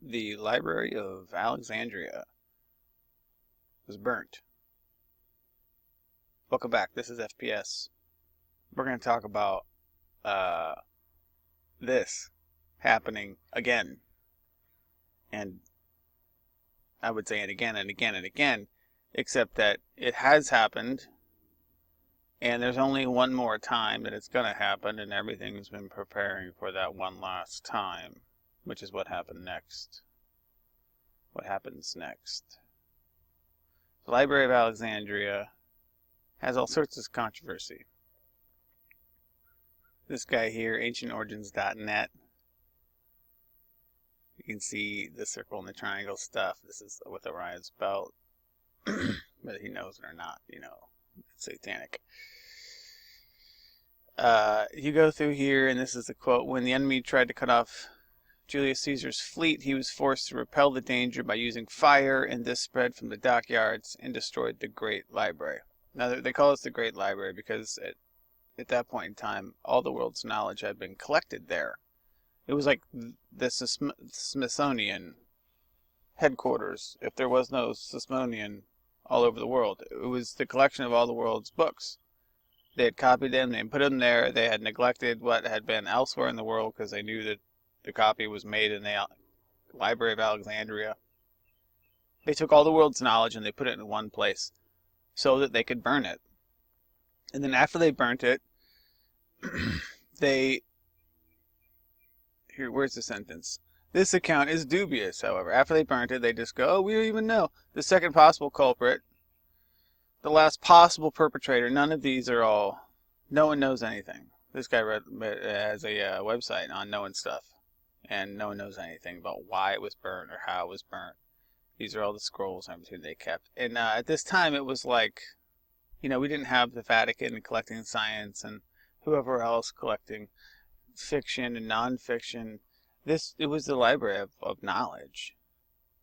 the Library of Alexandria was burnt. Welcome back. This is FPS. We're going to talk about uh, this happening again. And I would say it again and again and again, except that it has happened, and there's only one more time that it's going to happen, and everything's been preparing for that one last time, which is what happened next. What happens next? The Library of Alexandria has all sorts of controversy. This guy here, ancientorigins.net. You can see the circle and the triangle stuff. This is with Orion's belt. Whether he knows it or not, it's satanic. You go through here, and this is the quote. When the enemy tried to cut off Julius Caesar's fleet, he was forced to repel the danger by using fire, and this spread from the dockyards and destroyed the Great Library. Now, they call this the Great Library because at that point in time, all the world's knowledge had been collected there. It was like the Smithsonian headquarters, if there was no Smithsonian all over the world. It was the collection of all the world's books. They had copied them, they had put them there, they had neglected what had been elsewhere in the world because they knew that the copy was made in the Library of Alexandria. They took all the world's knowledge and they put it in one place so that they could burn it. And then after they burnt it, where's the sentence? This account is dubious, however. After they burnt it, they just go, oh, we don't even know. The second possible culprit, the last possible perpetrator, none of these are all, no one knows anything. This guy has a website on knowing stuff, and no one knows anything about why it was burnt or how it was burnt. These are all the scrolls and everything they kept. And at this time, it was like, we didn't have the Vatican collecting science and whoever else collecting fiction and non-fiction. It was the library of knowledge.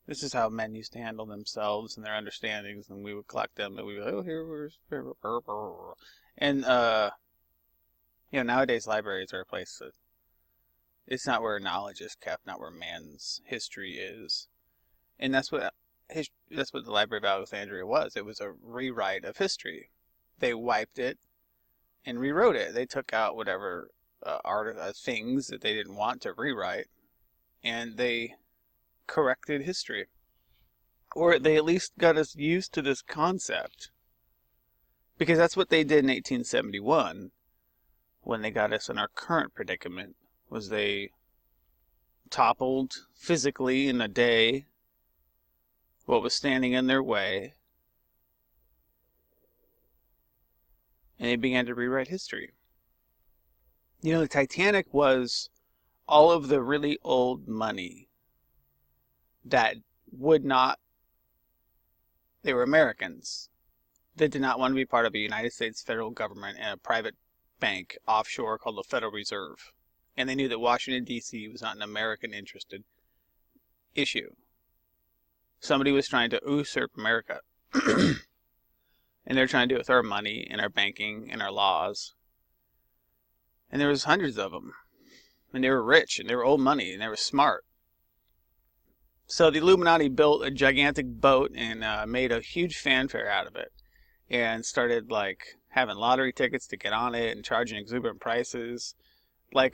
This is how men used to handle themselves and their understandings, and we would collect them, and we would, and nowadays libraries are a place that it's not where knowledge is kept, not where man's history is, and that's what the Library of Alexandria was. It was a rewrite of history. They wiped it and rewrote it. They took out whatever things that they didn't want to rewrite, and they corrected history. Or they at least got us used to this concept. Because that's what they did in 1871, when they got us in our current predicament, was they toppled physically in a day what was standing in their way, and they began to rewrite history. The Titanic was all of the really old money that would not, they were Americans that did not want to be part of a United States federal government and a private bank offshore called the Federal Reserve. And they knew that Washington, D.C. was not an American interested issue. Somebody was trying to usurp America. And they're trying to do it with our money and our banking and our laws. And there was hundreds of them. And they were rich, and they were old money, and they were smart. So the Illuminati built a gigantic boat and made a huge fanfare out of it. And started, having lottery tickets to get on it and charging exuberant prices.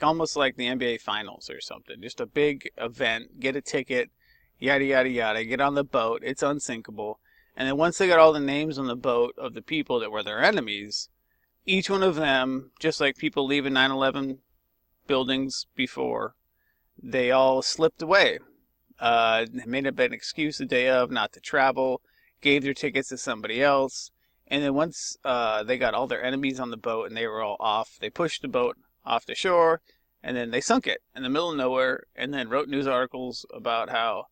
Almost like the NBA Finals or something. Just a big event, get a ticket, yada, yada, yada. Get on the boat, it's unsinkable. And then once they got all the names on the boat of the people that were their enemies, each one of them, just like people leaving 9/11 buildings before, they all slipped away. Made up an excuse the day of not to travel, gave their tickets to somebody else, and then once they got all their enemies on the boat and they were all off, they pushed the boat off the shore, and then they sunk it in the middle of nowhere, and then wrote news articles about how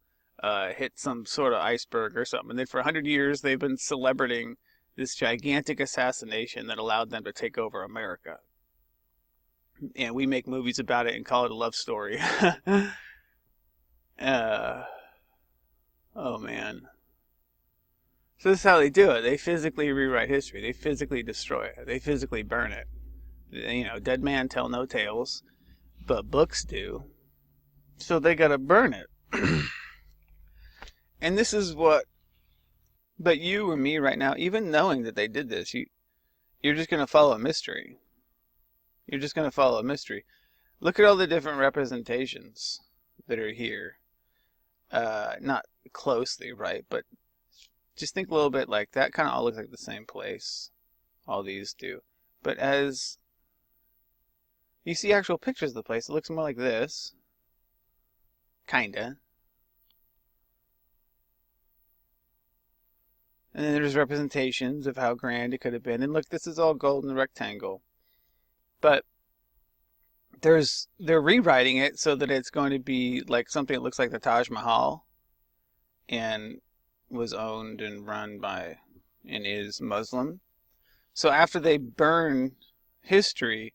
hit some sort of iceberg or something. And then for 100 years, they've been celebrating this gigantic assassination that allowed them to take over America. And we make movies about it and call it a love story. Oh man. So this is how they do it. They physically rewrite history. They physically destroy it. They physically burn it. Dead man tell no tales, but books do. So they gotta burn it. And this is what, but you or me right now, even knowing that they did this, you're just going to follow a mystery. You're just going to follow a mystery. Look at all the different representations that are here. Not closely, right? But just think a little bit like that kind of all looks like the same place. All these do. But as you see actual pictures of the place, it looks more like this. Kinda. And then there's representations of how grand it could have been. And look, this is all golden rectangle. But they're rewriting it so that it's going to be like something that looks like the Taj Mahal and was owned and run by and is Muslim. So after they burn history,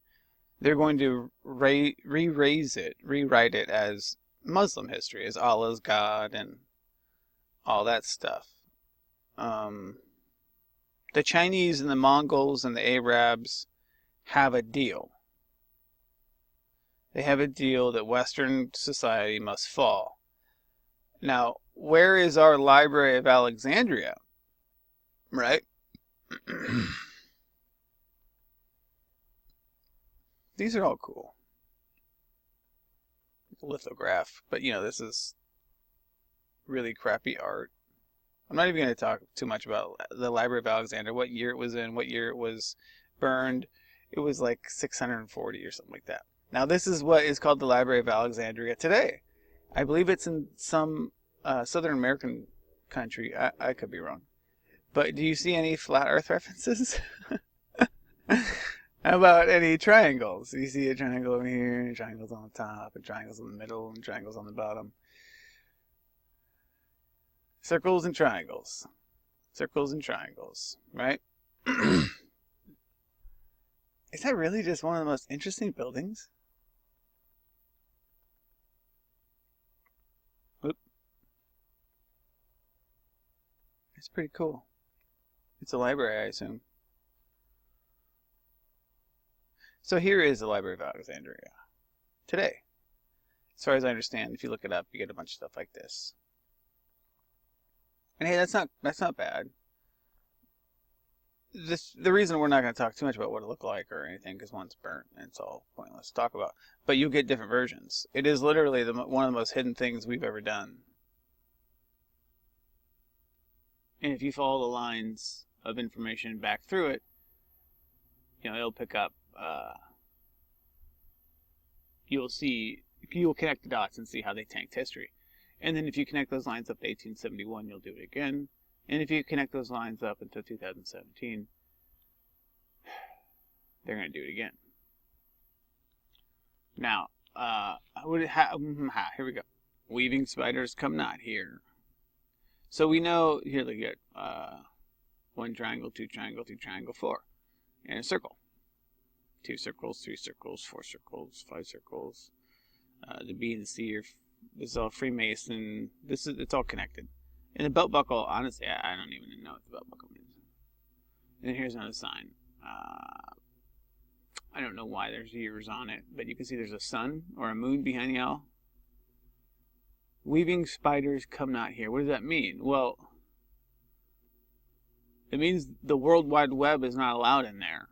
they're going to rewrite it as Muslim history, as Allah's God and all that stuff. The Chinese and the Mongols and the Arabs have a deal. They have a deal that Western society must fall. Now, where is our Library of Alexandria? Right? These are all cool. Lithograph. But, this is really crappy art. I'm not even going to talk too much about the Library of Alexandria, what year it was in, what year it was burned. It was like 640 or something like that. Now, this is what is called the Library of Alexandria today. I believe it's in some Southern American country. I could be wrong. But do you see any flat earth references? How about any triangles? You see a triangle over here, and triangles on the top, and triangles in the middle, and triangles on the bottom. Circles and triangles. Circles and triangles, right? Is that really just one of the most interesting buildings? Oop. It's pretty cool. It's a library, I assume. So here is the Library of Alexandria today. As far as I understand, if you look it up, you get a bunch of stuff like this. And hey, that's not bad. The reason we're not going to talk too much about what it looked like or anything, because one's burnt and it's all pointless to talk about. But you get different versions. It is literally one of the most hidden things we've ever done. And if you follow the lines of information back through it, it'll pick up. You'll connect the dots and see how they tanked history. And then if you connect those lines up to 1871, you'll do it again. And if you connect those lines up until 2017, they're going to do it again. Now, here we go. Weaving spiders come not here. So we know, here look at 1 triangle, 2 triangle, 3 triangle, 4. And a circle. 2 circles, 3 circles, 4 circles, 5 circles. The B and the C this is all Freemason. It's all connected. And the belt buckle, honestly, I don't even know what the belt buckle means. And then here's another sign. I don't know why there's years on it, but you can see there's a sun or a moon behind the owl. Weaving spiders come not here. What does that mean? Well, it means the World Wide Web is not allowed in there.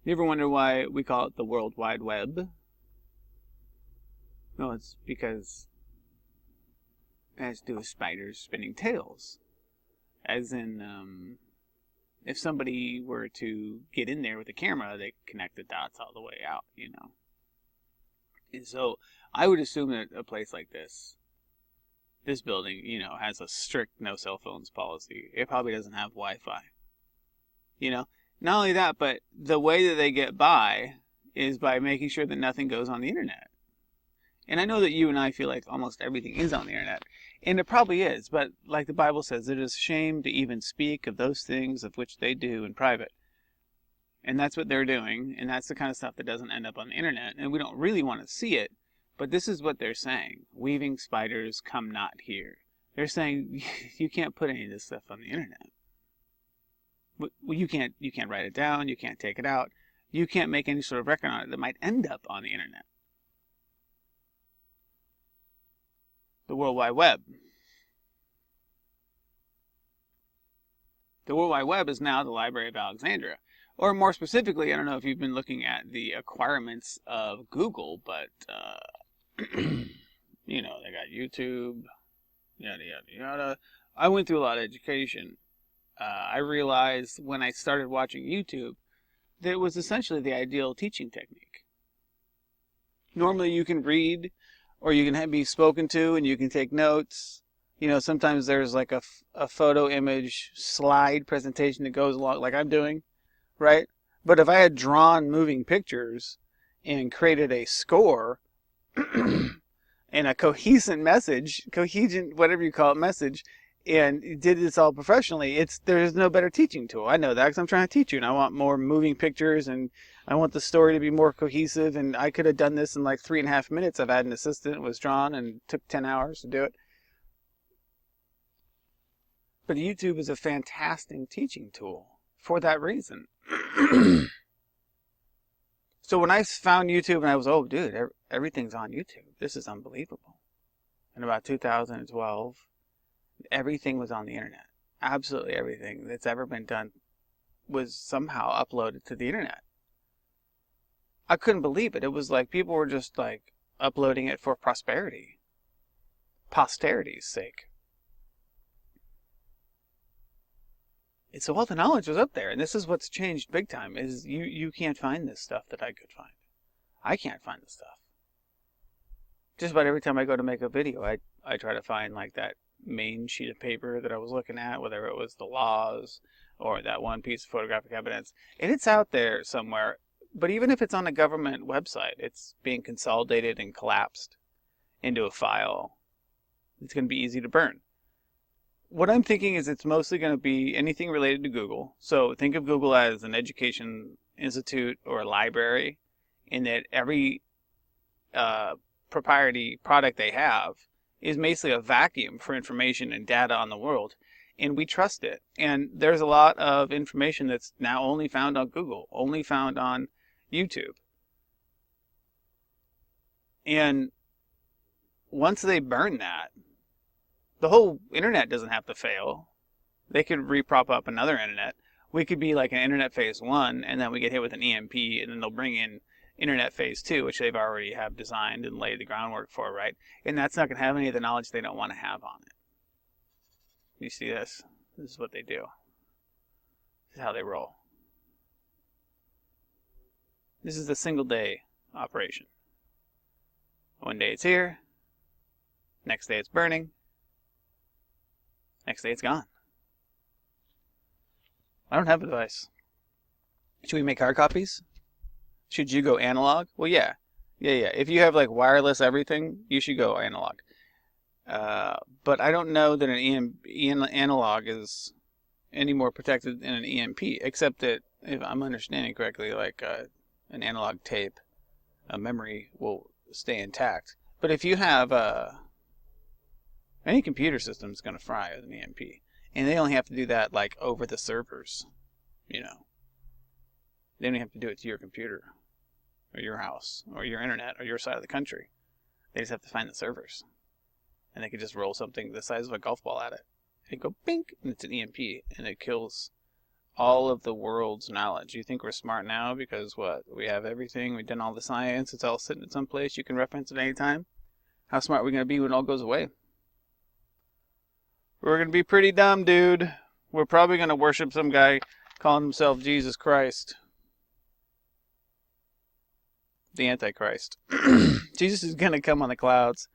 You ever wonder why we call it the World Wide Web? No, it's because it has to do with spiders spinning tails. As in, if somebody were to get in there with a camera, they connect the dots all the way out, And so I would assume that a place like this building, has a strict no cell phones policy. It probably doesn't have Wi-Fi. Not only that, but the way that they get by is by making sure that nothing goes on the internet. And I know that you and I feel like almost everything is on the internet. And it probably is, but like the Bible says, it is shame to even speak of those things of which they do in private. And that's what they're doing, and that's the kind of stuff that doesn't end up on the internet. And we don't really want to see it, but this is what they're saying. Weaving spiders come not here. They're saying you can't put any of this stuff on the internet. Well, you can't write it down, you can't take it out, you can't make any sort of record on it that might end up on the internet. the World Wide Web. The World Wide Web is now the Library of Alexandria. Or more specifically, I don't know if you've been looking at the acquirements of Google, but, you know, they got YouTube, yada, yada, yada. I went through a lot of education. I realized when I started watching YouTube that it was essentially the ideal teaching technique. Normally you can read, or you can be spoken to, and you can take notes. You know, sometimes there's like a photo image slide presentation that goes along, like I'm doing, right? But if I had drawn moving pictures and created a score and a cohesive message, whatever you call it, message, and did this all professionally, there's no better teaching tool. I know that because I'm trying to teach you, and I want more moving pictures, and I want the story to be more cohesive, and I could have done this in like 3.5 minutes. I've had an assistant, it was drawn, and it took 10 hours to do it. But YouTube is a fantastic teaching tool for that reason. So when I found YouTube and I was, oh dude, everything's on YouTube. This is unbelievable. In about 2012, everything was on the internet. Absolutely everything that's ever been done was somehow uploaded to the internet. I couldn't believe it. It was like people were just like uploading it for posterity's sake. And so all the knowledge was up there, and this is what's changed big time, is you can't find this stuff that I could find. I can't find this stuff. Just about every time I go to make a video, I try to find like that main sheet of paper that I was looking at, whether it was the laws or that one piece of photographic evidence, and it's out there somewhere. But even if it's on a government website, it's being consolidated and collapsed into a file. It's going to be easy to burn. What I'm thinking is it's mostly going to be anything related to Google. So think of Google as an education institute or a library, in that every proprietary product they have is basically a vacuum for information and data on the world, and we trust it. And there's a lot of information that's now only found on Google, only found on YouTube. And once they burn that, the whole internet doesn't have to fail. They could reprop up another internet. We could be like an internet phase 1, and then we get hit with an EMP, and then they'll bring in internet phase 2, which they've already have designed and laid the groundwork for, right? And that's not going to have any of the knowledge they don't want to have on it. You see this? This is what they do. This is how they roll. This is a single day operation. One day it's here. Next day it's burning. Next day it's gone. I don't have a device. Should we make hard copies? Should you go analog? Well, yeah. If you have like wireless everything, you should go analog. But I don't know that an analog is any more protected than an EMP, except that, if I'm understanding correctly, like an analog tape, a memory will stay intact. But if you have any computer system is going to fry with an EMP. And they only have to do that like over the servers, you know. They don't have to do it to your computer or your house or your internet or your side of the country. They just have to find the servers. And they can just roll something the size of a golf ball at it. And go bink, and it's an EMP. And it kills all of the world's knowledge. You think we're smart now because what? We have everything. We've done all the science. It's all sitting at some place. You can reference it any time. How smart are we going to be when it all goes away? We're going to be pretty dumb, dude. We're probably going to worship some guy calling himself Jesus Christ. The Antichrist. Jesus is going to come on the clouds,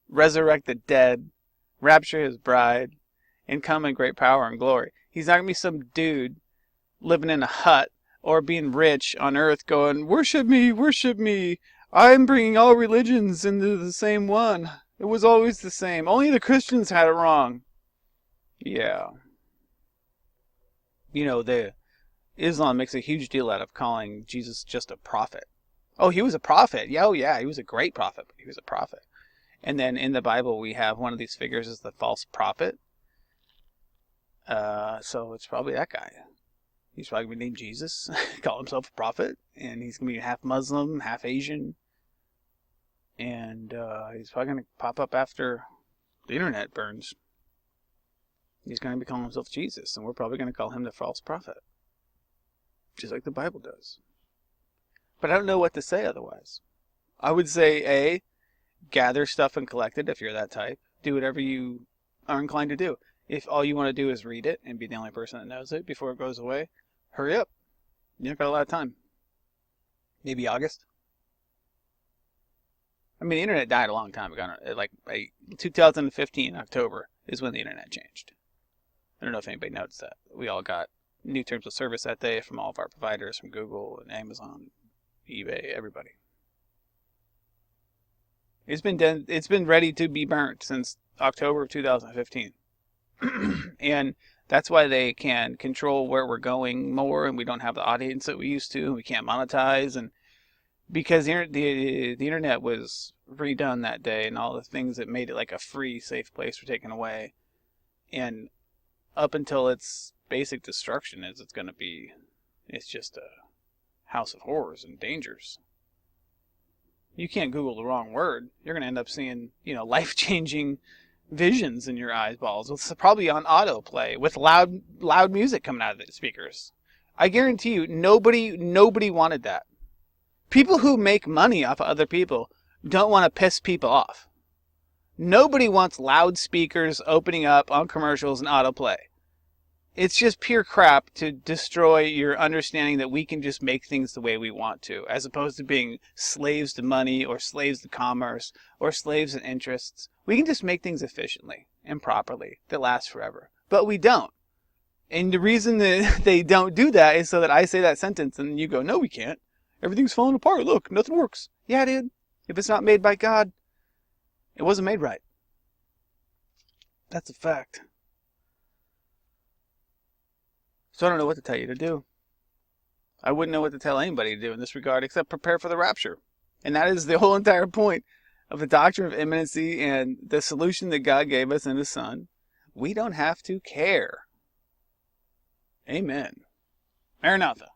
resurrect the dead, rapture his bride, and come in great power and glory. He's not going to be some dude living in a hut or being rich on earth going, worship me. I'm bringing all religions into the same one. It was always the same. Only the Christians had it wrong. Yeah. You know, Islam makes a huge deal out of calling Jesus just a prophet. Oh, he was a prophet. Yeah, he was a great prophet, but he was a prophet. And then in the Bible, we have one of these figures as the false prophet. So it's probably that guy. He's probably going to be named Jesus, call himself a prophet, and he's going to be half Muslim, half Asian. And he's probably going to pop up after the internet burns, he's going to be calling himself Jesus, and we're probably going to call him the false prophet, just like the Bible does. But I don't know what to say otherwise. I would say, A, gather stuff and collect it if you're that type. Do whatever you are inclined to do. If all you want to do is read it and be the only person that knows it before it goes away, hurry up. You don't got a lot of time. Maybe August. I mean, the internet died a long time ago. Like 2015 October is when the internet changed. I don't know if anybody noticed that. We all got new terms of service that day from all of our providers, from Google and Amazon, eBay, everybody. It's been ready to be burnt since October of 2015. And that's why they can control where we're going more, and we don't have the audience that we used to, and we can't monetize, and because the internet was redone that day, and all the things that made it like a free, safe place were taken away, and up until its basic destruction, as it's going to be, it's just a house of horrors and dangers. You can't Google the wrong word. You're going to end up seeing, life-changing visions in your eyeballs. It's probably on autoplay with loud music coming out of the speakers. I guarantee you, nobody wanted that. People who make money off of other people don't want to piss people off. Nobody wants loudspeakers opening up on commercials and autoplay. It's just pure crap to destroy your understanding that we can just make things the way we want to, as opposed to being slaves to money or slaves to commerce or slaves to interests. We can just make things efficiently and properly that last forever. But we don't. And the reason that they don't do that is so that I say that sentence and you go, no, we can't. Everything's falling apart. Look, nothing works. Yeah, dude. If it's not made by God, it wasn't made right. That's a fact. So I don't know what to tell you to do. I wouldn't know what to tell anybody to do in this regard except prepare for the rapture. And that is the whole entire point of the doctrine of imminency and the solution that God gave us in His Son. We don't have to care. Amen. Maranatha.